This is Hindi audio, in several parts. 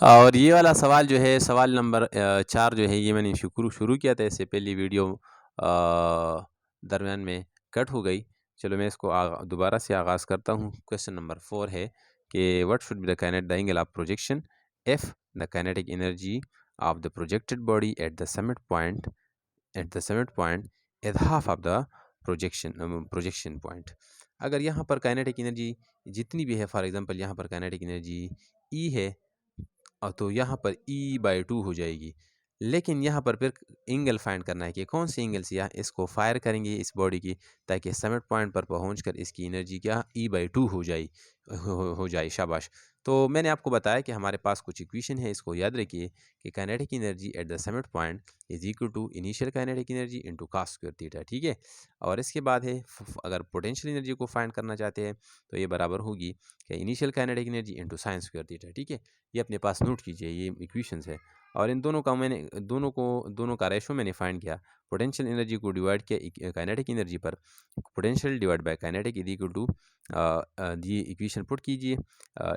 और ये वाला सवाल जो है, सवाल नंबर 4 जो है, ये मैंने शुरू किया था, इससे पहली वीडियो दरमियान में कट हो गई। चलो मैं इसको दोबारा से आगाज़ करता हूँ। क्वेश्चन नंबर 4 है कि what should be the angle of projection if the kinetic energy of the projected body at the summit point is half of the projection point. अगर यहाँ पर काइनेटिक एनर्जी जितनी भी है, फॉर एग्जांपल यहाँ पर काइनेटिक एनर्जी ई है, और तो यहाँ पर E/2 हो जाएगी। लेकिन यहाँ पर फिर एंगल फाइंड करना है कि कौन से एंगल से यहाँ इसको फायर करेंगे इस बॉडी की, ताकि समिट पॉइंट पर पहुंचकर इसकी एनर्जी क्या E/2 हो जाए। शाबाश। तो मैंने आपको बताया कि हमारे पास कुछ इक्वेशन है, इसको याद रखिए कि kinetic energy at the summit point is equal to initial kinetic energy into cos square theta. ठीक है। और इसके बाद है अगर पोटेंशियल एनर्जी को फाइंड करना चाहते हैं तो ये बराबर होगी कि initial kinetic energy into sin square theta. ठीक है। ये अपने पास नोट कीजिए, ये इक्वेशंस है। और इन दोनों का रेशो मैंने फाइंड किया। पोटेंशियल एनर्जी को डिवाइड किया काइनेटिक एनर्जी पर, potential divide by kinetic is equal to, ये इक्वेशन पुट कीजिए,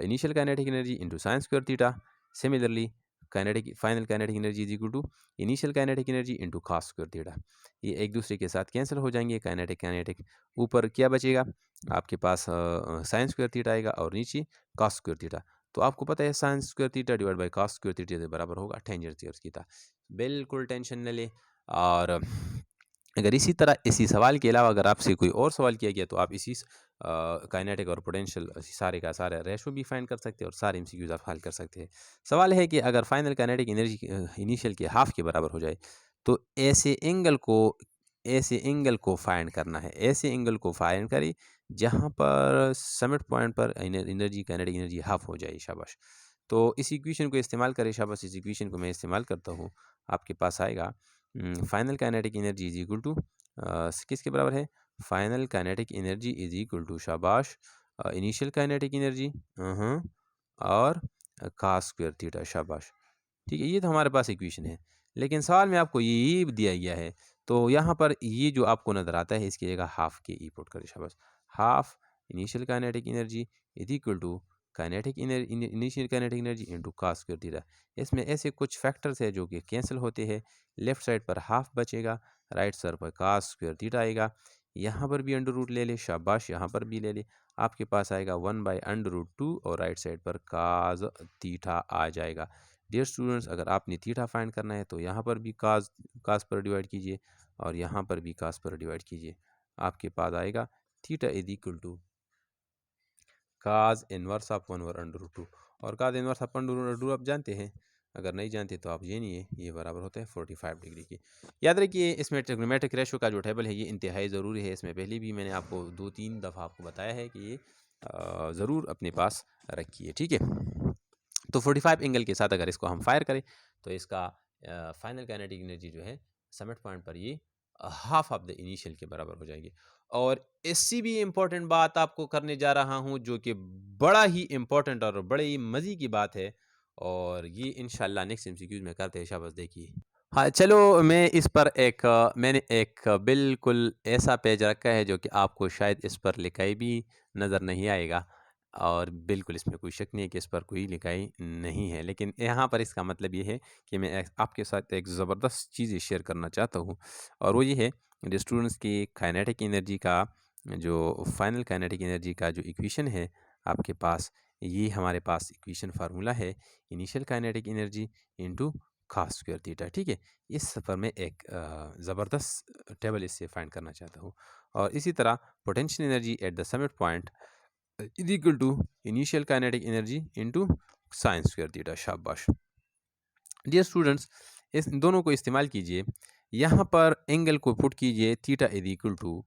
initial kinetic energy into sin square theta. Similarly final kinetic energy is equal to initial kinetic energy into cos square theta. ये एक दूसरे के साथ कैंसिल हो जाएंगे। काइनेटिक ऊपर क्या बचेगा आपके पास, sin स्क्वायर थीटा आएगा, और नीचे cos स्क्वायर थीटा। तो आपको पता है sin square theta divide by cos square theta के बराबर होगा टेंजेंट स्क्वायर थीटा। बिल्कुल टेंशन न ले। और अगर इसी सवाल के अलावा अगर आपसे कोई और सवाल किया गया तो आप इसी काइनेटिक और पोटेंशियल सारे का सारा रेशो भी फाइंड कर सकते हैं और सारे एमसीक्यूज आप हल कर सकते हैं। सवाल है कि अगर फाइनल काइनेटिक एनर्जी इनिशियल के हाफ के बराबर हो जाए तो ऐसे एंगल को फाइंड करना है। ऐसे एंगल को फाइंड करें जहाँ पर समिट पॉइंट पर एनर्जी काइनेटिक एनर्जी हाफ हो जाए। शाबाश। तो इस इक्वेशन को इस्तेमाल करें। शाबाश। इस इक्वेशन को मैं इस्तेमाल करता हूँ। आपके पास आएगा final kinetic energy is equal to किसके बराबर है, final kinetic energy is equal to, शाबाश, इनिशियल काइनेटिक एनर्जी और cos स्क्वायर थीटा। शाबाश। ठीक है। ये तो हमारे पास इक्वेशन है, लेकिन सवाल में आपको ये दिया गया है, तो यहाँ पर ये जो आपको नज़र आता है इसकी जगह हाफ के ई पुट करें। शाबाश। Half initial kinetic energy is equal to initial kinetic energy into cos square theta. इसमें ऐसे कुछ फैक्टर्स है जो कि कैंसिल होते हैं। लेफ्ट साइड पर हाफ बचेगा, राइट साइड पर cos स्क्वायर थीटा आएगा। यहाँ पर भी अंडर रूट ले ले। शाबाश। यहाँ पर भी ले ले। आपके पास आएगा 1/√2 और राइट साइड पर cos थीटा आ जाएगा। डियर स्टूडेंट्स, अगर आपने थीटा फाइंड करना है तो यहाँ पर भी cos पर डिवाइड कीजिए और यहाँ पर भी cos पर डिवाइड कीजिए। आपके पास आएगा theta is equal to cos inverse of 1/√2। और cos इनवर्स ऑफ 1/√2 आप जानते हैं, अगर नहीं जानते तो आप जानिए, ये बराबर होता है 45 डिग्री की। याद रखिए इसमें ट्रिग्नोमेट्रिक रेशो का जो टेबल है ये इंतहाई ज़रूरी है। इसमें पहले भी मैंने आपको 2-3 दफ़ा आपको बताया है कि ये ज़रूर अपने पास रखिए। ठीक है। तो 45 एंगल के साथ अगर इसको हम फायर करें तो इसका फाइनल काइनेटिक एनर्जी जो है समिट पॉइंट पर ये हाफ ऑफ द इनिशियल के बराबर हो जाएगी। और इससे भी इम्पोर्टेंट बात आपको करने जा रहा हूँ जो कि बड़ा ही इम्पोर्टेंट और बड़े ही मज़े की बात है, और ये इंशाल्लाह नेक्स्ट एमसीक्यूज में करते हैं। शाबाश। देखिए, हाँ चलो, मैंने एक बिल्कुल ऐसा पेज रखा है जो कि आपको शायद इस पर लिखाई भी नज़र नहीं आएगा, और बिल्कुल इसमें कोई शक नहीं है कि इस पर कोई लिखाई नहीं है, लेकिन यहाँ पर इसका मतलब ये है कि मैं आपके साथ एक ज़बरदस्त चीज़ शेयर करना चाहता हूँ, और वो ये है कि स्टूडेंट्स की काइनेटिक एनर्जी का जो फाइनल काइनेटिक एनर्जी का जो इक्वेशन है आपके पास, ये हमारे पास इक्वेशन फार्मूला है initial kinetic energy into cos square theta. ठीक है। इस सफ़र में एक ज़बरदस्त टेबल इससे फाइंड करना चाहता हूँ। और इसी तरह potential energy at the summit point is equal to initial kinetic energy into sin square theta. शाबाश। डियर स्टूडेंट्स, इस दोनों को इस्तेमाल कीजिए। यहाँ पर एंगल को पुट कीजिए, theta is equal to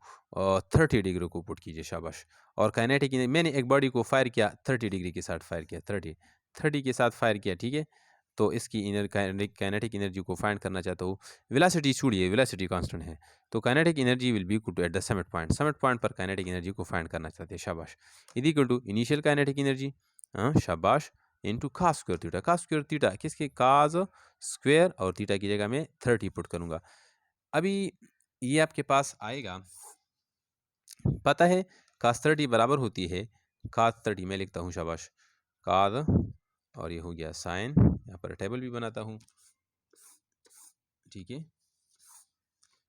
30 degree को पुट कीजिए। शाबाश। और काइनेटिक मैंने एक बॉडी को फायर किया 30 डिग्री के साथ फायर किया, 30 के साथ फायर किया। ठीक है। तो इसकी काइनेटिक एनर्जी को फाइंड करना चाहता हूँ। वेलोसिटी छोड़िए, वेलोसिटी कांस्टेंट है, तो kinetic energy will be equal to at the summit point पर काइनेटिक एनर्जी को फाइंड करना चाहते हैं। शाबाश। Is equal to initial kinetic energy, शाबाश, into cos square theta. cos square theta किसके, cos स्क्वायर, और थीटा की जगह में 30 पुट करूंगा। अभी ये आपके पास आएगा, पता है cos 30 बराबर होती है cos 30, मैं लिखता हूँ। शाबाश। cos और ये हो गया साइन। यहाँ पर टेबल भी बनाता हूँ, ठीक है।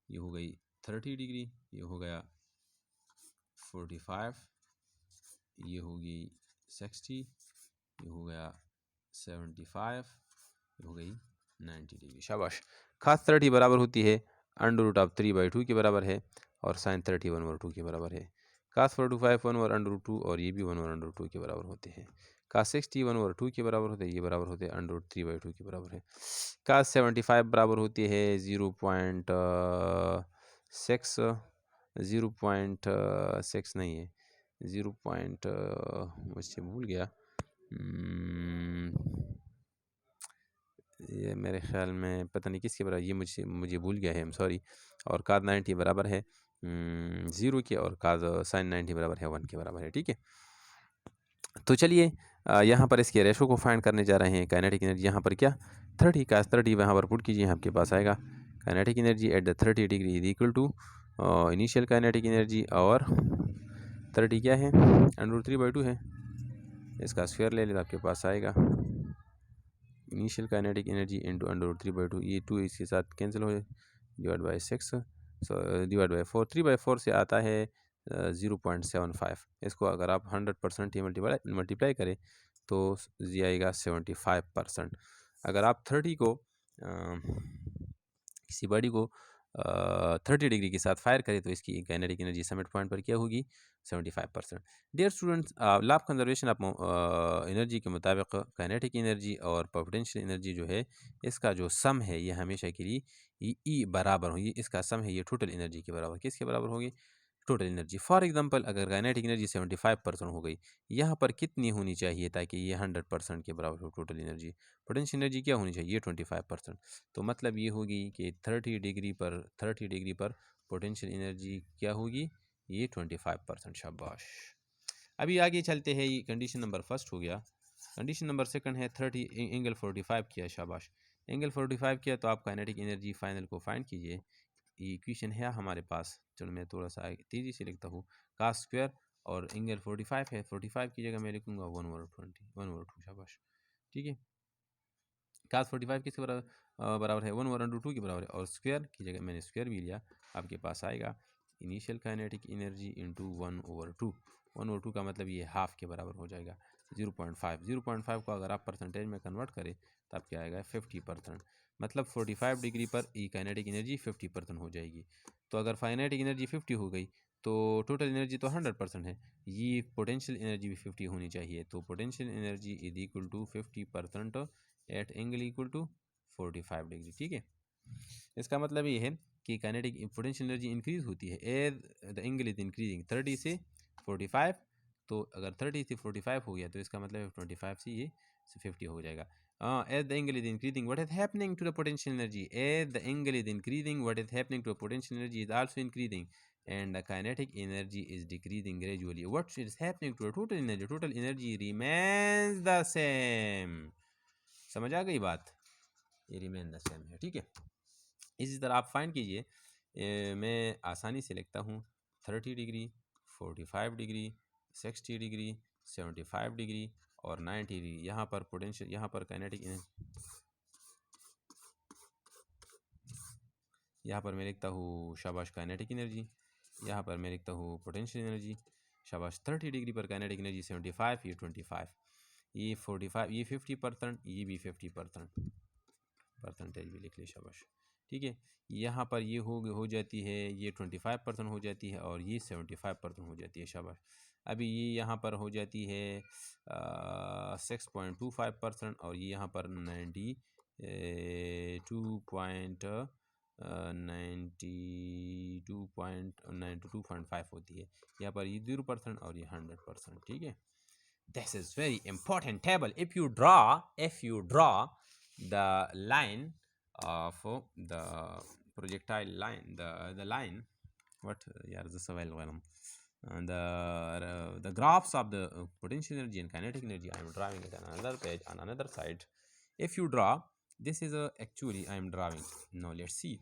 ये हो गई 30 डिग्री, ये हो गया 45, ये होगी 60, ये हो गया 75, ये हो गई 90 डिग्री। शाबाश। खास 30 बराबर होती है अंडर रूट ऑफ 3/2 के बराबर है, और साइन 30 1/2 के बराबर है। कास 45 1/√2, और ये भी 1/√2 के बराबर होते हैं। कास 60 1/2 के बराबर होते हैं, ये बराबर होते हैं √3/2 के बराबर है। कास 75 बराबर होती है 0.6, 0.6 नहीं है, 0. मुझसे भूल गया, ये मेरे ख्याल में पता नहीं किसके बराबर, ये मुझे भूल गया है, आई एम सॉरी। और काद 90 बराबर है 0 के, और काद साइन 90 बराबर है 1 के बराबर है, ठीक है। तो चलिए यहाँ पर इसके रेशो को फाइंड करने जा रहे हैं। काइनेटिक एनर्जी यहाँ पर क्या 30 कास 30 वहाँ पर पुट कीजिए, आपके पास आएगा kinetic energy at the 30 degree is equal to initial kinetic energy, और 30 क्या है √3/2 है, इसका स्क्वायर ले लें तो आपके पास आएगा इनिशियल काइनेटिक एनर्जी इंटू √3/2, ये 2 इसके साथ कैंसिल हो जाए, डिवाइड बाई 6, डिवाइड बाई 4, 3/4 से आता है 0.75। इसको अगर आप 100% ही मल्टीप्लाई करें तो ये आएगा 75%। अगर आप 30 को किसी बॉडी को 30 डिग्री के साथ फायर करें तो इसकी काइनेटिक एनर्जी समिट पॉइंट पर क्या होगी 75%। Dear students, law of conservation of energy के मुताबिक काइनेटिक एनर्जी और पोटेंशियल एनर्जी जो है, इसका जो सम है ये हमेशा के लिए ई बराबर होगी, इसका सम है ये टोटल एनर्जी के बराबर। किसके बराबर होगी टोटल एनर्जी। फॉर एग्जांपल अगर काइनेटिक एनर्जी 75% हो गई, यहाँ पर कितनी होनी चाहिए ताकि ये 100% के बराबर हो टोटल एनर्जी। पोटेंशियल एनर्जी क्या होनी चाहिए 25%। तो मतलब ये होगी कि 30 डिग्री पर पोटेंशियल एनर्जी क्या होगी ये 25%। शाबाश। अभी आगे चलते हैं, ये कंडीशन नंबर फर्स्ट हो गया। कंडीशन नंबर सेकंड है 30 एंगल 45 किया। शाबाश। एंगल 45 किया तो आप काइनेटिक एनर्जी फाइनल को फाइंड कीजिए। ये इक्वेशन है हमारे पास, चलो मैं थोड़ा सा तेज़ी से लिखता हूँ। कास स्क्वायर और एंगल 45 है, 45 की जगह मैं लिखूँगा 1/20, 1/2। शाबाश, ठीक है। कास 45 किसके बराबर बराबर है 1/2 के बराबर है, और स्क्वायर की जगह मैंने स्क्वायर भी लिया। आपके पास आएगा इनिशियल काइनेटिक एनर्जी इंटू 1/2। 1/2 का मतलब ये हाफ के बराबर हो जाएगा 0.5। 0.5 को अगर आप परसेंटेज में कन्वर्ट करें तो आप क्या आएगा 50%। मतलब 45 डिग्री पर ई काइनेटिक एनर्जी 50% हो जाएगी। तो अगर काइनेटिक एनर्जी 50 हो गई तो टोटल एनर्जी तो 100% है, ये पोटेंशियल एनर्जी भी 50 होनी चाहिए। तो potential energy is equal to 50% at angle equal to 45 degree, ठीक है। इसका मतलब ये है कि काइनेटिक पोटेंशियल एनर्जी इंक्रीज होती है as the angle is increasing 30 से 45। तो अगर 30 से 45 हो गया तो इसका मतलब 25 से ये 50 हो जाएगा। As the angle is increasing what is happening to the potential energy, as the angle is increasing what is happening to the potential energy is also increasing and the kinetic energy is decreasing gradually. What is happening to the total energy? Total energy remains the same. समझ आ गई बात, ये रिमेन द सेम है, ठीक है। इसी तरह आप फाइंड कीजिए, मैं आसानी से लिखता हूँ 30 डिग्री 45 डिग्री 60 डिग्री 75 डिग्री और 90 डिग्री। यहाँ पर पोटेंशियल, यहाँ पर काइनेटिक, यहाँ पर मैं लिखता हूँ शाबाश काइनेटिक एनर्जी, यहाँ पर मैं लिखता हूँ पोटेंशियल एनर्जी। शाबाश। 30 डिग्री पर काइनेटिक एनर्जी 75, ये 25, ये 45, ये 50%, ये भी 50% परसेंटेज भी लिख ले। शाबाश, ठीक है। यहाँ पर ये हो जाती है, ये 25% हो जाती है और ये 75% हो जाती है। शाबाश। अभी ये यहाँ पर हो जाती है 6.25% और ये यहाँ पर 92.5 होती है। यहाँ पर ये 0% और ये 100%, ठीक है। This is very important table. If you draw the line of the projectile line, the line, what yeah, this is well the graphs of the potential energy and kinetic energy I am drawing it on another page on another side. If you draw, this is actually I am drawing. Now let's see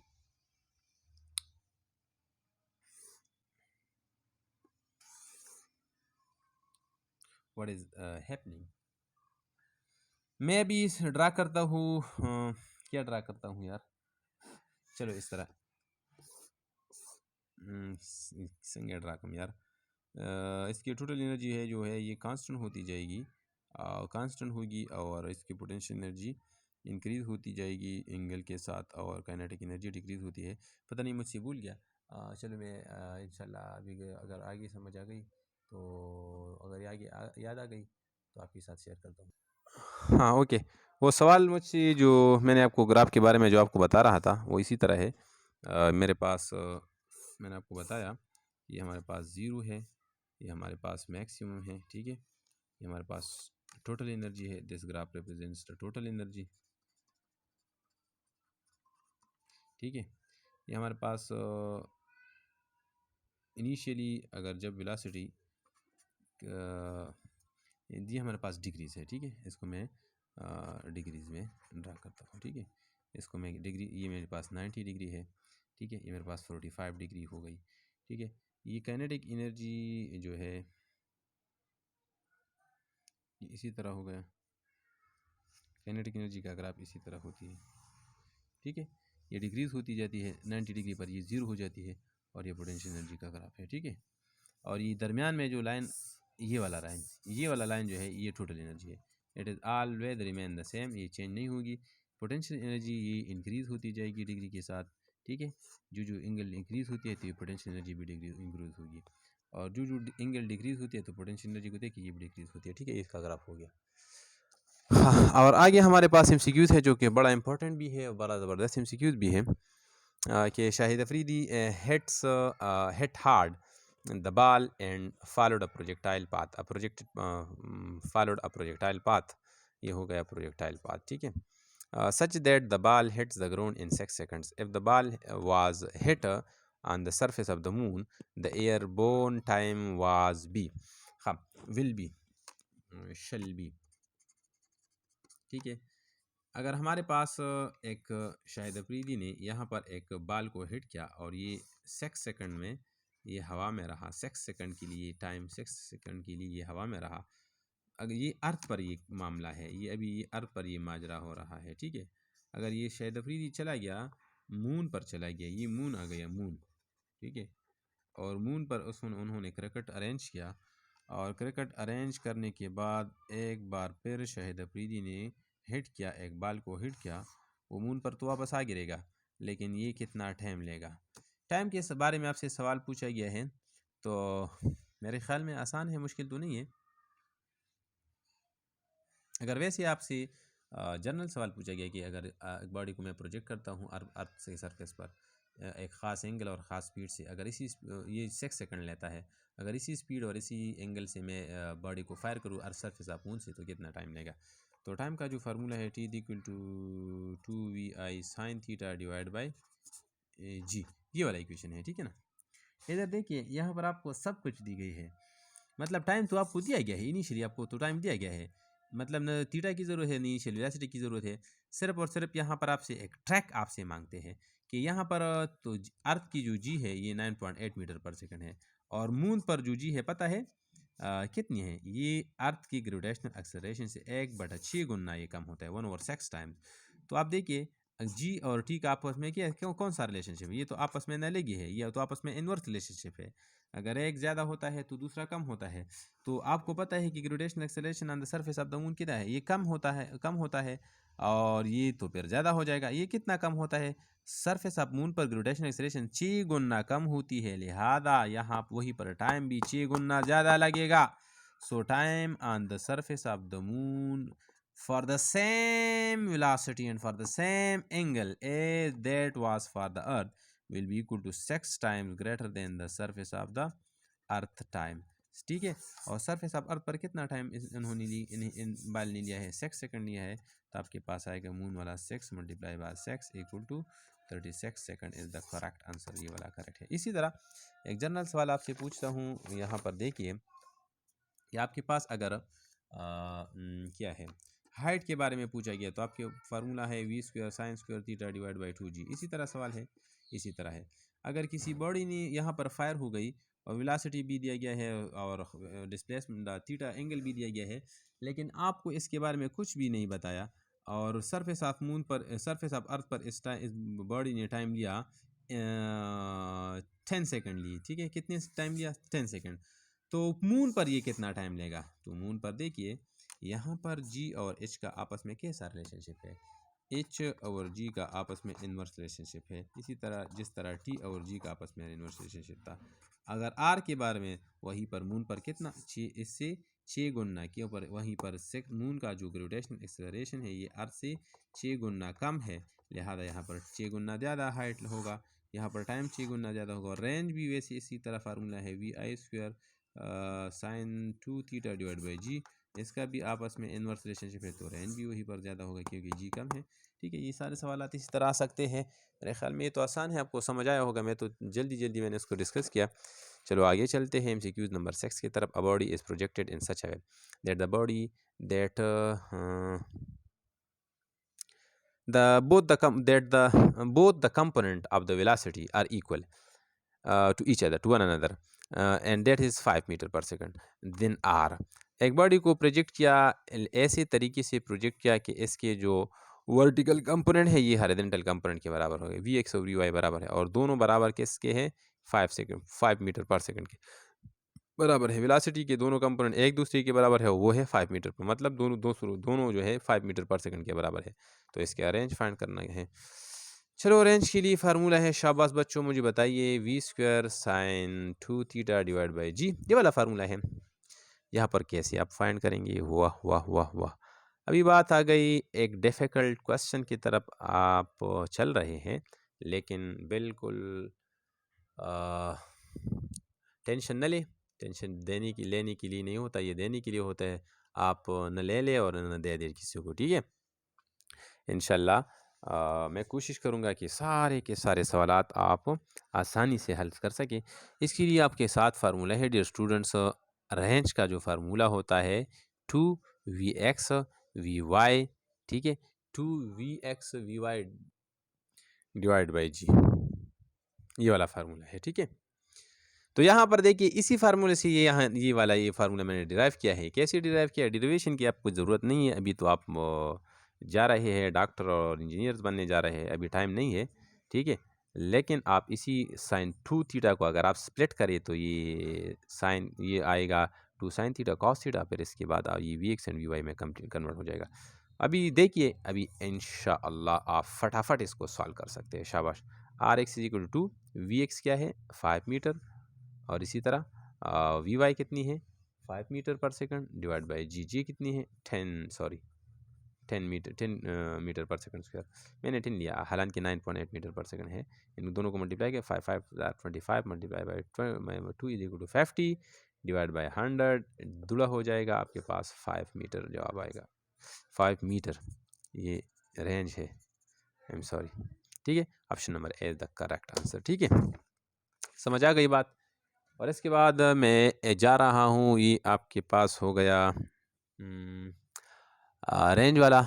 what is happening. मैं भी ड्रा करता हूँ, क्या ड्रा करता हूँ यार, चलो इस तरह संज्ञा ड्रा कम यार। इसकी टोटल एनर्जी है जो है ये कांस्टेंट होती जाएगी, कांस्टेंट होगी, और इसकी पोटेंशियल एनर्जी इंक्रीज़ होती जाएगी एंगल के साथ, और काइनेटिक एनर्जी डिक्रीज़ होती है। पता नहीं मुझसे भूल गया। चलो मैं इंशाल्लाह अभी अगर आगे समझ आ गई तो, अगर आगे याद आ गई तो आपके साथ शेयर करता हूँ। हाँ ओके, वो सवाल मुझसे जो मैंने आपको ग्राफ के बारे में जो आपको बता रहा था वो इसी तरह है। मेरे पास मैंने आपको बताया ये हमारे पास ज़ीरो है, ये हमारे पास मैक्सिमम है, ठीक है। ये हमारे पास टोटल एनर्जी है, this graph represents the total energy, ठीक है। ये हमारे पास इनिशियली अगर जब वेलोसिटी ये हमारे पास डिग्रीज है, ठीक है। इसको मैं डिग्रीज में ड्रा करता हूँ, ठीक है। इसको मैं डिग्री, ये मेरे पास 90 डिग्री है, ठीक है। ये मेरे पास 45 डिग्री हो गई, ठीक है। ये काइनेटिक एनर्जी जो है इसी तरह हो गया, काइनेटिक एनर्जी का ग्राफ इसी तरह होती है, ठीक है। ये डिक्रीज़ होती जाती है 90 डिग्री पर, ये ज़ीरो हो जाती है, और ये पोटेंशियल एनर्जी का ग्राफ है, ठीक है। और ये दरमियान में जो लाइन, ये वाला लाइन जो है ये टोटल एनर्जी है। It is always remain the same, ये चेंज नहीं होगी। पोटेंशियल एनर्जी ये इंक्रीज़ होती जाएगी डिग्री के साथ, ठीक है। जो जो एंगल इंक्रीज़ होती है तो ये पोटेंशियल एनर्जी भी डिग्री इंक्रीज़ होगी, और जो जो एंगल डिक्रीज़ होती है तो पोटेंशियल एनर्जी को देखिए ये भी डिक्रीज़ होती है, ठीक है। इसका ग्राफ हो गया। हाँ, और आगे हमारे पास एमसीक्यूज़ है जो कि बड़ा इंपॉर्टेंट भी है और बड़ा ज़बरदस्त एमसीक्यूज़ भी है। कि Shahid Afridi hit hard the ball and followed a projectile path, followed a projectile path, ये हो गया projectile path, ठीक है। Such that the ball hits the ground in 6 seconds. If the ball was hit on the surface of the moon, the airborne time was b, हाँ, will be, shall be, ठीक है। अगर हमारे पास एक शाहिद अफरीदी ने यहाँ पर एक बाल को हिट किया और ये 6 सेकंड में ये हवा में रहा, 6 सेकंड के लिए टाइम, 6 सेकंड के लिए ये हवा में रहा। अगर ये अर्थ पर ये मामला है, ये अभी ये अर्थ पर ये माजरा हो रहा है, ठीक है। अगर ये शाहिद अफरीदी चला गया मून पर, चला गया, ये मून आ गया मून, ठीक है। और मून पर उन्होंने क्रिकेट अरेंज किया, और क्रिकेट अरेंज करने के बाद एक बार फिर शाहिद अफरीदी ने हिट किया, एक बाल को हिट किया, वो मून पर तो वापस आ गिरेगा, लेकिन ये कितना टाइम लेगा। टाइम के बारे में आपसे सवाल पूछा गया है, तो मेरे ख्याल में आसान है, मुश्किल तो नहीं है। अगर वैसे आपसे जनरल सवाल पूछा गया कि अगर एक बॉडी को मैं प्रोजेक्ट करता हूँ अर्थ से सरफेस पर एक ख़ास एंगल और ख़ास स्पीड से, अगर इसी ये 6 सेकंड लेता है, अगर इसी स्पीड और इसी एंगल से मैं बॉडी को फायर करूँ अर्थ सरफेस ऑफ मून से, तो कितना टाइम लेगा। तो टाइम का जो फार्मूला है T equal to 2VI sin theta divide by g, ये वाला इक्वेशन है, ठीक है ना। इधर देखिए यहाँ पर आपको सब कुछ दी गई है, मतलब टाइम तो आपको दिया गया है, इनिशियली आपको तो टाइम दिया गया है, मतलब न थीटा की ज़रूरत है, न इनिशियल वेलोसिटी की ज़रूरत है। सिर्फ और सिर्फ यहाँ पर आपसे एक ट्रैक आपसे मांगते हैं कि यहाँ पर तो अर्थ की जो जी है ये 9.8 मीटर पर सेकंड है, और मून पर जो जी है पता है कितनी है, ये अर्थ की ग्रेविटेशनल एक्सेलरेशन से 1/6 गुना ये कम होता है, 1/6 टाइम्स। तो आप देखिए जी और टी का आपस में क्या क्यों कौन सा रिलेशनशिप है, ये तो आपस में न लगी है, ये तो आपस में इनवर्स रिलेशनशिप है। अगर एक ज़्यादा होता है तो दूसरा कम होता है। तो आपको पता है कि gravitational acceleration on the surface of the moon कितना है, ये कम होता है, और ये तो फिर ज़्यादा हो जाएगा। ये कितना कम होता है, सरफेस ऑफ मून पर ग्रेविटेशनल एक्सेलरेशन 6 गुना कम होती है, लिहाजा यहाँ वहीं पर टाइम भी 6 गुना ज़्यादा लगेगा। सो time on the surface of the moon for the same velocity and for the same angle as that was for the earth will be equal to 6 times greater than the surface of the earth time, ठीक है। और सरफेस ऑफ अर्थ पर कितना टाइम इन्होंने इन बाल ने लिया है, 6 सेकंड लिया है, तो आपके पास आएगा मून वाला 6 multiply by 6 equal to 36 second is the correct answer, ये वाला करेक्ट है। इसी तरह एक जनरल सवाल आपसे पूछता हूँ, यहाँ पर देखिए कि आपके पास अगर क्या है हाइट के बारे में पूछा गया, तो आपके फार्मूला है v² sin square theta divide by 2g। इसी तरह सवाल है, इसी तरह है। अगर किसी बॉडी ने यहाँ पर फायर हो गई और वेलोसिटी भी दिया गया है और डिस्प्लेसमेंट थीटा एंगल भी दिया गया है, लेकिन आपको इसके बारे में कुछ भी नहीं बताया। और सरफेस ऑफ मून पर, सरफेस ऑफ अर्थ पर इस बॉडी ने टाइम लिया 10 सेकंड ली, ठीक है। कितने टाइम लिया? 10 सेकंड। तो मून पर ये कितना टाइम लेगा? तो मून पर देखिए यहाँ पर जी और एच का आपस में कैसा रिलेशनशिप है। एच और जी का आपस में इन्वर्स रिलेशनशिप है, इसी तरह जिस तरह टी और जी का आपस में इन्वर्स रिलेशनशिप था। अगर आर के बारे में, वहीं पर मून पर कितना, 6, इससे 6 गुना के ऊपर, वहीं पर मून का जो ग्रेविटेशनल एक्सेलरेशन है ये अर्थ से 6 गुना कम है, लिहाजा यहाँ पर 6 गुना ज़्यादा हाइट होगा, यहाँ पर टाइम 6 गुना ज़्यादा होगा। और रेंज भी वैसे इसी तरह फार्मूला है VI² sin 2 theta divide by g, इसका भी आपस में इन्वर्स रिलेशनशिप है, तो रेंज भी वहीं पर ज़्यादा होगा क्योंकि जी कम है, ठीक है। ये सारे सवाल इसी तरह आ सकते हैं। मेरे ख्याल में ये तो आसान है, आपको समझ आया होगा, मैं तो जल्दी मैंने उसको डिस्कस किया। चलो आगे चलते हैं MCQs नंबर 6 की तरफ। A body is projected in such a way that the body that both the component of the velocity are equal to each other, to one another, and that is 5 metre पर सेकंड। then r, एक बॉडी को प्रोजेक्ट किया, ऐसे तरीके से प्रोजेक्ट किया कि इसके जो वर्टिकल कंपोनेंट है ये हॉरिजॉन्टल कंपोनेंट के बराबर हो गए, Vx और Vy बराबर है, और दोनों बराबर किसके हैं? 5 मीटर पर सेकंड के बराबर है। वेलोसिटी के दोनों कंपोनेंट एक दूसरे के बराबर है, वो है 5 मीटर पर, मतलब दोनों जो है 5 मीटर पर सेकंड के बराबर है। तो इसके रेंज फाइंड करना है। चलो रेंज के लिए फार्मूला है, शाबाश बच्चों मुझे बताइए, V² sin 2 theta divide by g, ये वाला फार्मूला है। यहाँ पर कैसे आप फाइंड करेंगे? वाह वाह वाह वाह, अभी बात आ गई एक डिफ़िकल्ट क्वेश्चन की तरफ आप चल रहे हैं, लेकिन बिल्कुल टेंशन न ले। टेंशन लेने के लिए नहीं होता, ये देने के लिए होता है। आप न ले ले और न दे दे किसी को, ठीक है। इंशाल्लाह मैं कोशिश करूँगा कि सारे के सारे सवालात आप आसानी से हल कर सकें। इसके लिए आपके साथ फार्मूला है डियर स्टूडेंट्स, रेंज का जो फार्मूला होता है 2Vx Vy, ठीक है, 2Vx Vy divide by g, ये वाला फार्मूला है, ठीक है। तो यहाँ पर देखिए इसी फार्मूले से ये फार्मूला मैंने डिराइव किया है। कैसे डिराइव किया? डेरिवेशन की आपको ज़रूरत नहीं है, अभी तो आप जा रहे हैं डॉक्टर और इंजीनियर्स बनने जा रहे हैं, अभी टाइम नहीं है, ठीक है। लेकिन आप इसी sin 2 थीटा को अगर आप स्प्लिट करें तो ये आएगा 2 sin थीटा cos थीटा, फिर इसके बाद ये Vx एंड Vy में कन्वर्ट हो जाएगा। अभी देखिए, अभी इंशाअल्लाह आप फटाफट इसको सॉल्व कर सकते हैं, शाबाश। Rx = 2, Vx क्या है? 5 मीटर, और इसी तरह Vy कितनी है? 5 मीटर पर सेकंड डिवाइड बाई जी कितनी है? 10 मीटर पर सेकंड स्क्वायर। मैंने 10 लिया, हालांकि 9.8 मीटर पर सेकंड है। इन दोनों को मल्टीप्लाई किया, 5 मल्टीप्लाई बाई 2 = 50 डिवाइड बाई 100, दुला हो जाएगा, आपके पास 5 मीटर जवाब आएगा। 5 मीटर ये रेंज है, आई एम सॉरी, ठीक है। Option number A is the correct answer, ठीक है। समझ आ गई बात? और इसके बाद मैं जा रहा हूँ, ये आपके पास हो गया रेंज वाला।